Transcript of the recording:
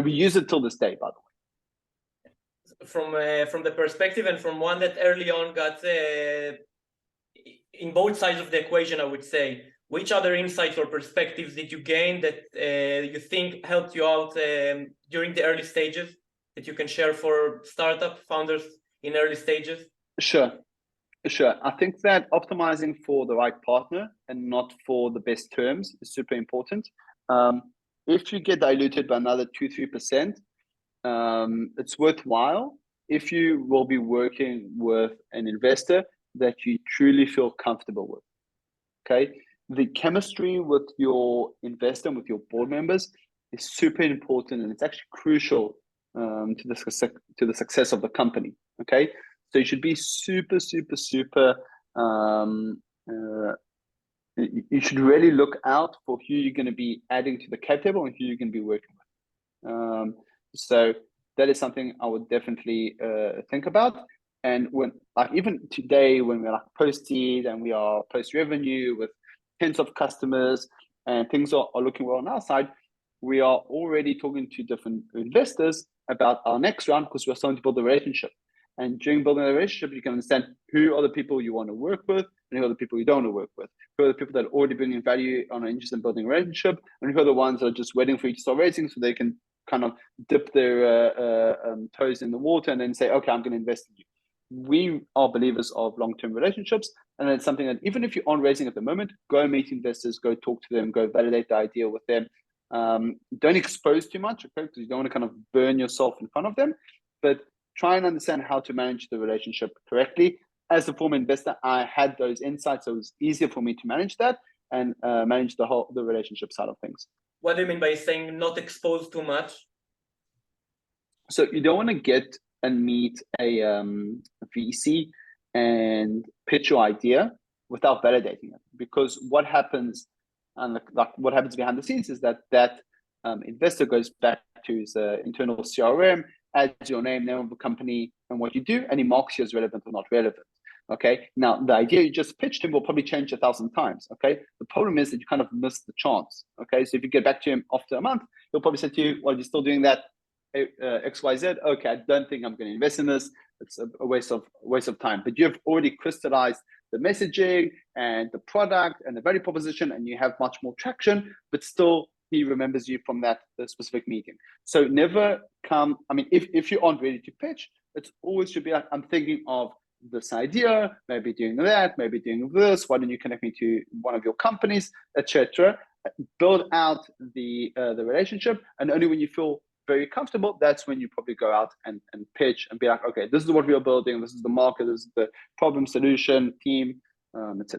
we use it till this day, by the way. From the perspective and from one that early on got in both sides of the equation, I would say, which other insights or perspectives did you gain that you think helped you out during the early stages that you can share for startup founders in early stages? Sure. I think that optimizing for the right partner and not for the best terms is super important. If you get diluted by another 2-3%, it's worthwhile if you will be working with an investor that you truly feel comfortable with. Okay, the chemistry with your investor and with your board members is super important, and it's actually crucial to the success of the company. Okay, so you should be super. You should really look out for who you're going to be adding to the cap table and who you're going to be working with. So that is something I would definitely think about. And when, like, even today, when we're like post-seed and we are post-revenue with tens of customers and things are looking well on our side, we are already talking to different investors about our next round because we're starting to build a relationship. And during building a relationship, you can understand who are the people you want to work with and who are the people you don't want to work with. Who are the people that are already bringing value on an interest in building a relationship, and who are the ones that are just waiting for you to start raising so they can kind of dip their toes in the water and then say, okay, I'm going to invest in you. We are believers of long-term relationships, and it's something that even if you aren't raising at the moment, go meet investors, go talk to them, go validate the idea with them. Don't expose too much, okay, because you don't want to kind of burn yourself in front of them, but try and understand how to manage the relationship correctly. As a former investor, I had those insights, so it was easier for me to manage that and manage the relationship side of things. What do you mean by saying not expose too much? So you don't want to get and meet a VC and pitch your idea without validating it, because what happens what happens behind the scenes is that investor goes back to his internal CRM, adds your name of the company and what you do, and he marks you as relevant or not relevant. Okay, now the idea you just pitched him will probably change 1,000 times. Okay, the problem is that you kind of missed the chance. Okay, so if you get back to him after a month, he'll probably say to you, well, you're still doing that XYZ. Okay, I don't think I'm going to invest in this. It's a waste of time. But you've already crystallized the messaging and the product and the value proposition, and you have much more traction, but still he remembers you from that specific meeting. So never come, I mean, if you aren't ready to pitch, it's always should be like, I'm thinking of this idea, maybe doing that, maybe doing this, why don't you connect me to one of your companies, etc. Build out the relationship, and only when you feel very comfortable, that's when you probably go out and pitch and be like, okay, this is what we are building, this is the market, this is the problem, solution, team, etc.